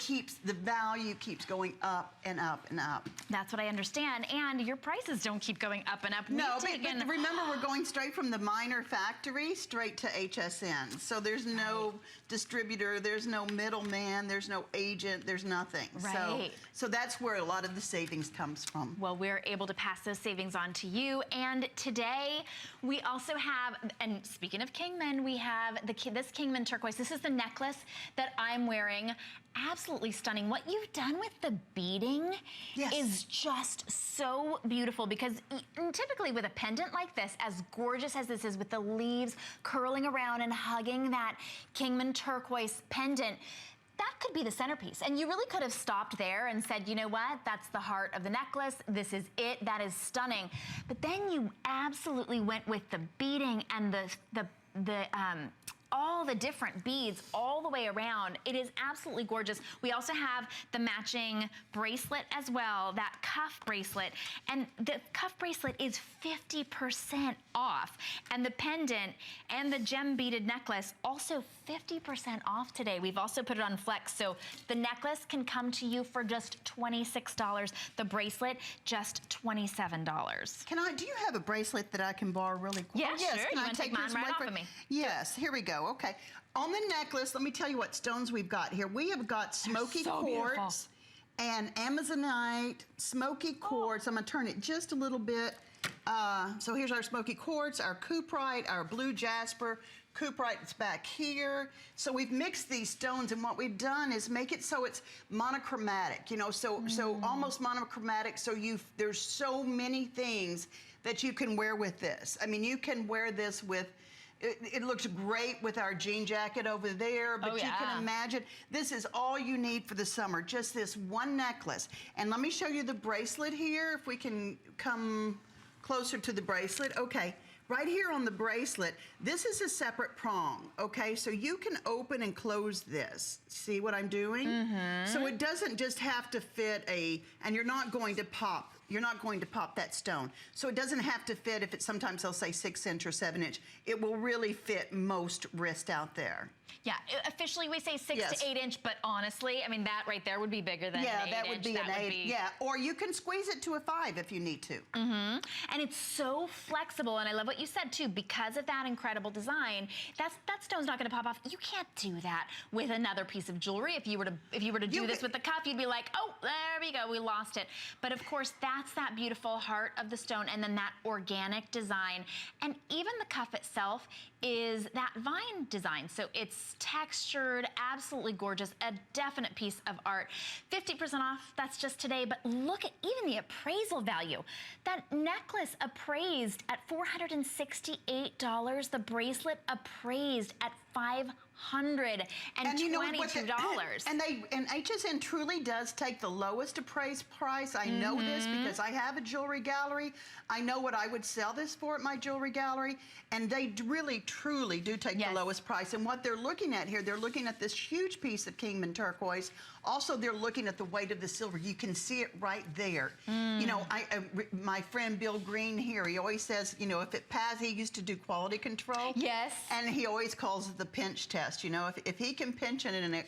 the value keeps going up and up and up. That's what I understand. And your prices don't keep going up and up. No, but remember, we're going straight from the miner factory straight to HSN. So there's no distributor, there's no middleman, there's no agent, there's nothing. Right. So that's where a lot of the savings comes from. Well, we're able to pass those savings on to you. And today we also have, and speaking of Kingman, we have this Kingman turquoise. This is the necklace that I'm wearing. Absolutely stunning. What you've done with the beading is just so beautiful, because typically with a pendant like this, as gorgeous as this is, with the leaves curling around and hugging that Kingman turquoise pendant, that could be the centerpiece. And you really could have stopped there and said, you know what, that's the heart of the necklace, this is it, that is stunning. But then you absolutely went with the beading and all the different beads all the way around. It is absolutely gorgeous. We also have the matching bracelet as well, that cuff bracelet. And the cuff bracelet is 50% off. And the pendant and the gem beaded necklace also 50% off today. We've also put it on Flex. So the necklace can come to you for just $26. The bracelet, just $27. Do you have a bracelet that I can borrow really quick? Yeah, sure. You want to take mine right off of me? Yes, here we go. Okay. On the necklace, let me tell you what stones we've got here. We have got smoky quartz and amazonite, smoky quartz. I'm going to turn it just a little bit. So here's our smoky quartz, our cuprite, our blue jasper. Cuprite is back here. So we've mixed these stones, and what we've done is make it so it's monochromatic, you know, so almost monochromatic. So there's so many things that you can wear with this. I mean, you can wear this with, it looks great with our jean jacket over there, but you can imagine, this is all you need for the summer, just this one necklace. And let me show you the bracelet here, if we can come closer to the bracelet. Okay, right here on the bracelet, this is a separate prong, okay? So you can open and close this. See what I'm doing? So it doesn't just have to fit and you're not going to pop that stone. So it doesn't have to fit, if it's sometimes they'll say 6 inch or 7 inch. It will really fit most wrist out there. Yeah, officially we say 6 to 8 inch, but honestly, I mean, that right there would be bigger than an 8 inch. Yeah, that would be an 8. Yeah, or you can squeeze it to a 5 if you need to. And it's so flexible, and I love what you said too, because of that incredible design. That stone's not going to pop off. You can't do that with another piece of jewelry. If you were to do this with the cuff, you'd be like, oh, there we go, we lost it. But of course, that's that beautiful heart of the stone, and then that organic design. And even the cuff itself is that vine design. So it's textured, absolutely gorgeous, a definite piece of art. 50% off, that's just today, but look at even the appraisal value. That necklace appraised at $468, the bracelet appraised at $522. And HSN truly does take the lowest appraised price. I know this because I have a jewelry gallery. I know what I would sell this for at my jewelry gallery, and they really, truly do take the lowest price. And what they're looking at here, they're looking at this huge piece of Kingman turquoise. Also, they're looking at the weight of the silver. You can see it right there. You know, my friend Bill Green here, he always says, you know, if it passes, he used to do quality control. Yes. And he always calls it the pinch test. You know, if he can pinch it and it